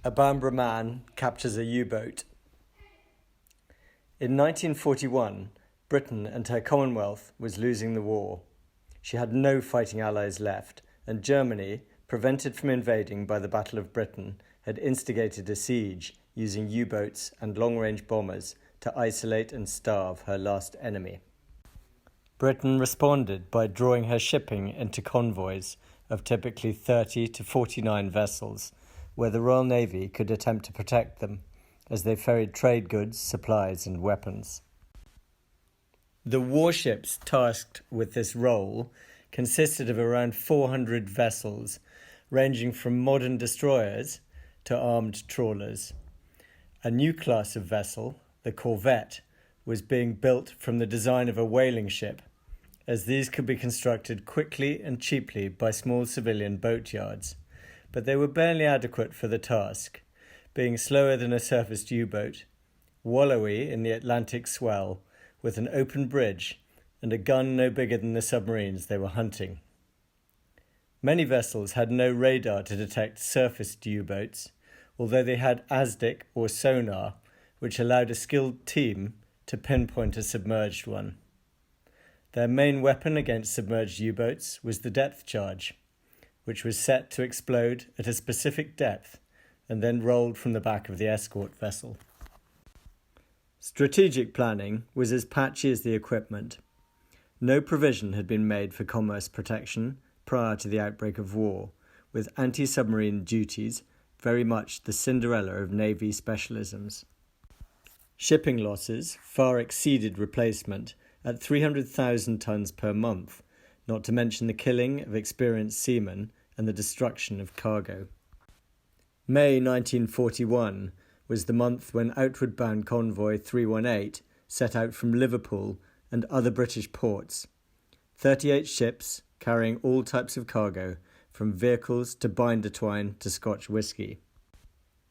A Bamburgh man captures a U-boat. In 1941, Britain and her Commonwealth was losing the war. She had no fighting allies left, and Germany, prevented from invading by the Battle of Britain, had instigated a siege using U-boats and long-range bombers to isolate and starve her last enemy. Britain responded by drawing her shipping into convoys of typically 30 to 49 vessels, where the Royal Navy could attempt to protect them, as they ferried trade goods, supplies and weapons. The warships tasked with this role consisted of around 400 vessels, ranging from modern destroyers to armed trawlers. A new class of vessel, the corvette, was being built from the design of a whaling ship, as these could be constructed quickly and cheaply by small civilian boatyards, but they were barely adequate for the task, being slower than a surfaced U-boat, wallowy in the Atlantic swell, with an open bridge and a gun no bigger than the submarines they were hunting. Many vessels had no radar to detect surfaced U-boats, although they had ASDIC or sonar, which allowed a skilled team to pinpoint a submerged one. Their main weapon against submerged U-boats was the depth charge, which was set to explode at a specific depth and then rolled from the back of the escort vessel. Strategic planning was as patchy as the equipment. No provision had been made for commerce protection prior to the outbreak of war, with anti-submarine duties very much the Cinderella of Navy specialisms. Shipping losses far exceeded replacement at 300,000 tonnes per month, not to mention the killing of experienced seamen and the destruction of cargo. May 1941 was the month when outward-bound convoy 318 set out from Liverpool and other British ports. 38 ships carrying all types of cargo, from vehicles to binder twine to Scotch whisky.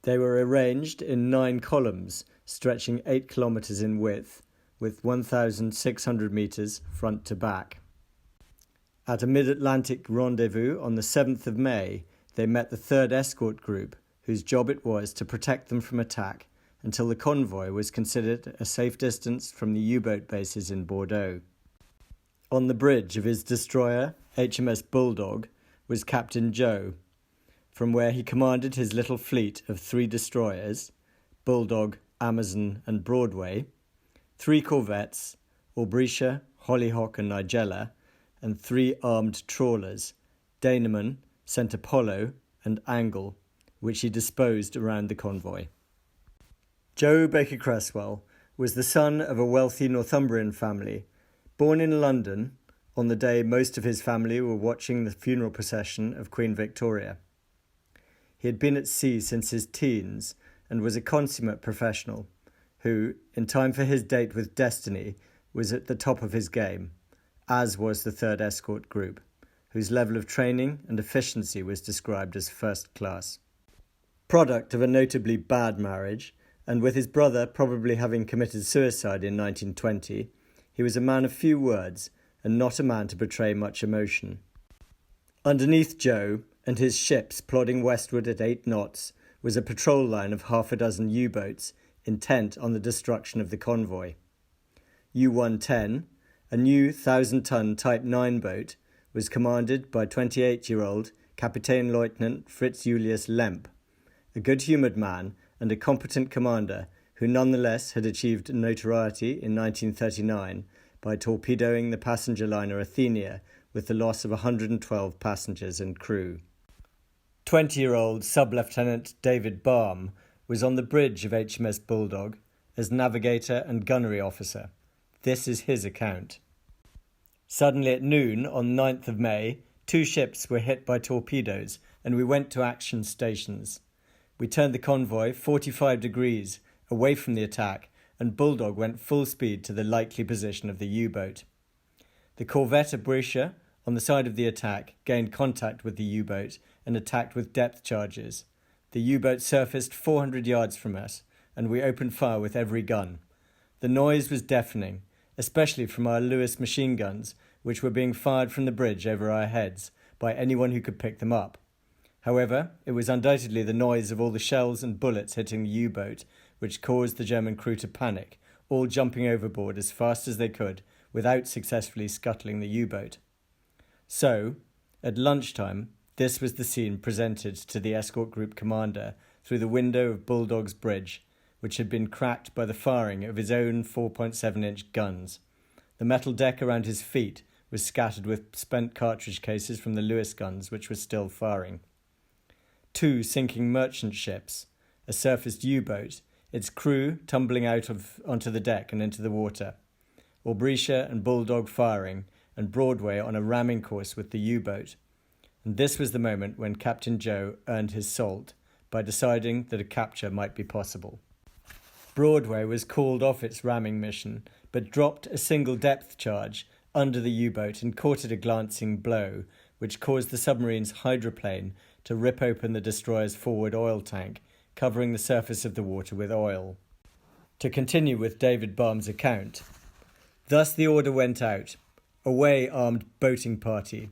They were arranged in 9 columns, stretching 8 kilometres in width, with 1,600 metres front to back. At a mid-Atlantic rendezvous on the 7th of May, they met the 3rd Escort Group, whose job it was to protect them from attack until the convoy was considered a safe distance from the U-boat bases in Bordeaux. On the bridge of his destroyer, HMS Bulldog, was Captain Joe, from where he commanded his little fleet of 3 destroyers, Bulldog, Amazon and Broadway, 3 corvettes, Aubretia, Hollyhock and Nigella, and 3 armed trawlers, Daneman, St. Apollo and Angle, which he disposed around the convoy. Joe Baker Cresswell was the son of a wealthy Northumberland family, born in London on the day most of his family were watching the funeral procession of Queen Victoria. He had been at sea since his teens and was a consummate professional who, in time for his date with destiny, was at the top of his game, as was the 3rd Escort Group, whose level of training and efficiency was described as first class. Product of a notably bad marriage, and with his brother probably having committed suicide in 1920, he was a man of few words and not a man to betray much emotion. Underneath Joe and his ships plodding westward at 8 knots was a patrol line of half a dozen U-boats intent on the destruction of the convoy. U-110, a new 1,000-ton Type 9 boat, was commanded by 28-year-old Captain Lieutenant Fritz Julius Lemp, a good-humoured man and a competent commander who nonetheless had achieved notoriety in 1939 by torpedoing the passenger liner Athenia with the loss of 112 passengers and crew. 20-year-old Sub-Lieutenant David Baum was on the bridge of HMS Bulldog as navigator and gunnery officer. This is his account. Suddenly at noon on 9th of May, 2 ships were hit by torpedoes and we went to action stations. We turned the convoy 45 degrees away from the attack and Bulldog went full speed to the likely position of the U-boat. The corvette Aubretia, on the side of the attack, gained contact with the U-boat and attacked with depth charges. The U-boat surfaced 400 yards from us and we opened fire with every gun. The noise was deafening, especially from our Lewis machine guns, which were being fired from the bridge over our heads by anyone who could pick them up. However, it was undoubtedly the noise of all the shells and bullets hitting the U-boat which caused the German crew to panic, all jumping overboard as fast as they could without successfully scuttling the U-boat. So, at lunchtime, this was the scene presented to the escort group commander through the window of Bulldog's bridge, which had been cracked by the firing of his own 4.7-inch guns. The metal deck around his feet was scattered with spent cartridge cases from the Lewis guns, which were still firing. 2 sinking merchant ships, a surfaced U-boat, its crew tumbling onto the deck and into the water, Aubretia and Bulldog firing, and Broadway on a ramming course with the U-boat. And this was the moment when Captain Joe earned his salt by deciding that a capture might be possible. Broadway was called off its ramming mission, but dropped a single depth charge under the U-boat and caught it a glancing blow, which caused the submarine's hydroplane to rip open the destroyer's forward oil tank, covering the surface of the water with oil. To continue with David Barham's account, thus the order went out, away armed boating party.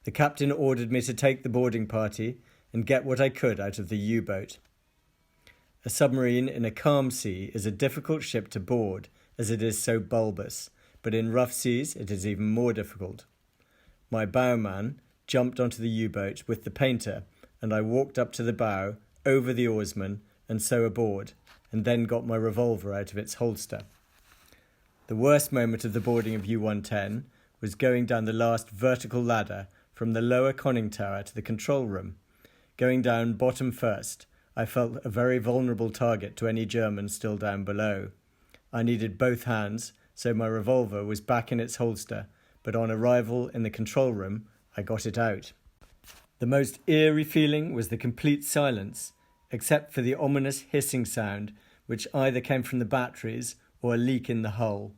The captain ordered me to take the boarding party and get what I could out of the U-boat. A submarine in a calm sea is a difficult ship to board, as it is so bulbous, but in rough seas it is even more difficult. My bowman jumped onto the U-boat with the painter, and I walked up to the bow, over the oarsman, and so aboard, and then got my revolver out of its holster. The worst moment of the boarding of U-110 was going down the last vertical ladder from the lower conning tower to the control room. Going down bottom first, I felt a very vulnerable target to any German still down below. I needed both hands, so my revolver was back in its holster, but on arrival in the control room, I got it out. The most eerie feeling was the complete silence, except for the ominous hissing sound, which either came from the batteries or a leak in the hull.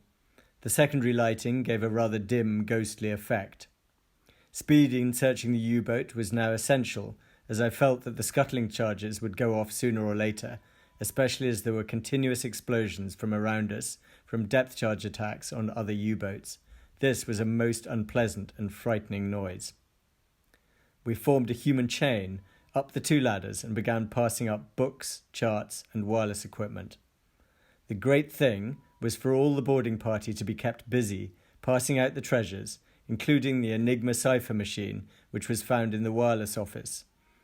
The secondary lighting gave a rather dim, ghostly effect. Speed in searching the U-boat was now essential, as I felt that the scuttling charges would go off sooner or later, especially as there were continuous explosions from around us from depth charge attacks on other U-boats. This was a most unpleasant and frightening noise. We formed a human chain up the 2 ladders and began passing up books, charts, and wireless equipment. The great thing was for all the boarding party to be kept busy, passing out the treasures, including the Enigma cipher machine, which was found in the wireless office.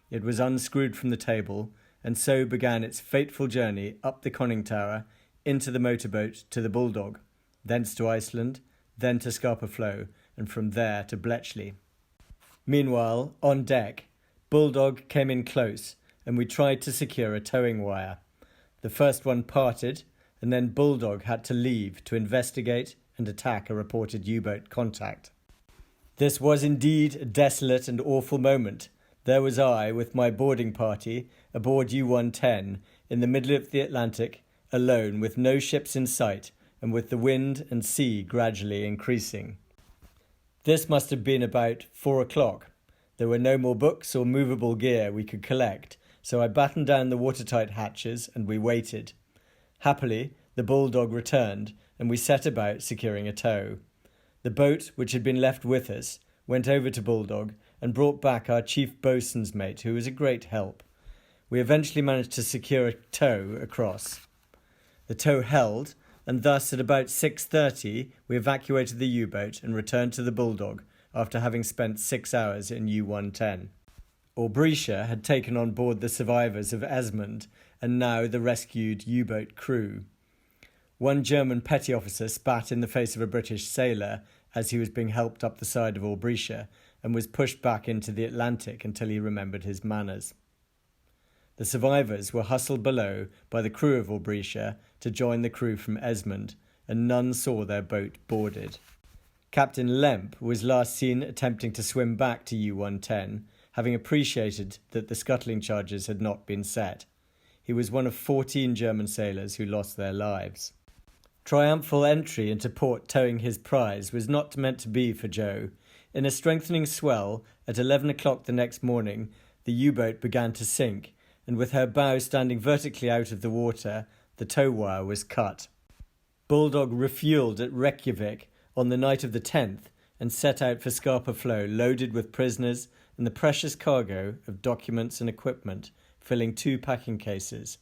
It was unscrewed from the table, and so began its fateful journey up the conning tower, into the motorboat to the Bulldog, thence to Iceland, then to Scapa Flow, and from there to Bletchley. Meanwhile, on deck, Bulldog came in close, and we tried to secure a towing wire. The first one parted, and then Bulldog had to leave to investigate and attack a reported U-boat contact. This was indeed a desolate and awful moment. There was I, with my boarding party, aboard U-110, in the middle of the Atlantic, alone, with no ships in sight, and with the wind and sea gradually increasing. This must have been about 4 o'clock. There were no more books or movable gear we could collect, so I battened down the watertight hatches and we waited. Happily, the Bulldog returned, and we set about securing a tow. The boat, which had been left with us, went over to Bulldog and brought back our chief boatswain's mate, who was a great help. We eventually managed to secure a tow across. The tow held, and thus at about 6:30 we evacuated the U-boat and returned to the Bulldog after having spent 6 hours in U-110. Aubretia had taken on board the survivors of Esmond and now the rescued U-boat crew. One German petty officer spat in the face of a British sailor as he was being helped up the side of Aubretia and was pushed back into the Atlantic until he remembered his manners. The survivors were hustled below by the crew of Aubretia to join the crew from Esmond, and none saw their boat boarded. Captain Lemp was last seen attempting to swim back to U-110, having appreciated that the scuttling charges had not been set. He was one of 14 German sailors who lost their lives. Triumphal entry into port towing his prize was not meant to be for Joe. In a strengthening swell, at 11 o'clock the next morning, the U-boat began to sink, and with her bow standing vertically out of the water, the tow wire was cut. Bulldog refuelled at Reykjavik on the night of the 10th and set out for Scapa Flow loaded with prisoners and the precious cargo of documents and equipment filling 2 packing cases.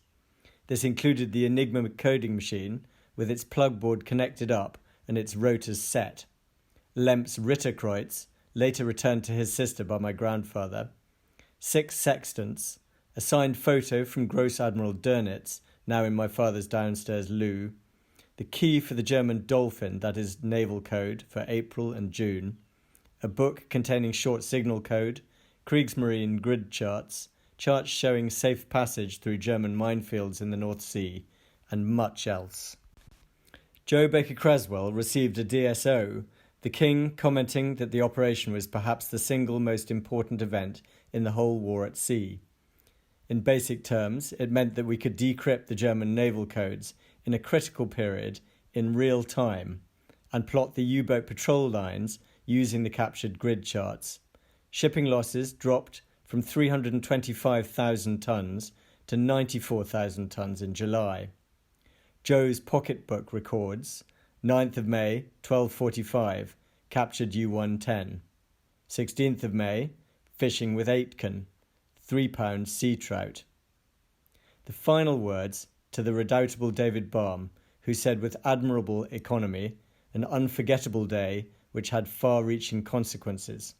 This included the Enigma coding machine with its plug board connected up and its rotors set, Lemp's Ritterkreuz, later returned to his sister by my grandfather, 6 sextants, a signed photo from Gross Admiral Dönitz, now in my father's downstairs loo, the key for the German Dolphin, that is naval code, for April and June, a book containing short signal code, Kriegsmarine grid charts, charts showing safe passage through German minefields in the North Sea, and much else. Joe Baker Cresswell received a DSO, the King commenting that the operation was perhaps the single most important event in the whole war at sea. In basic terms, it meant that we could decrypt the German naval codes in a critical period in real time and plot the U-boat patrol lines using the captured grid charts. Shipping losses dropped from 325,000 tonnes to 94,000 tonnes in July. Joe's pocketbook records 9th of May, 1245, captured U-110. 16th of May, fishing with Aitken, 3 pounds sea trout. The final words to the redoubtable David Baum, who said with admirable economy, an unforgettable day which had far-reaching consequences.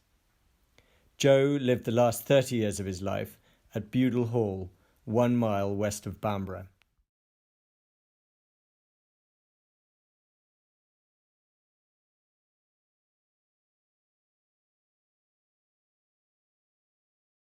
Joe lived the last 30 years of his life at Budle Hall, 1 mile west of Bamburgh.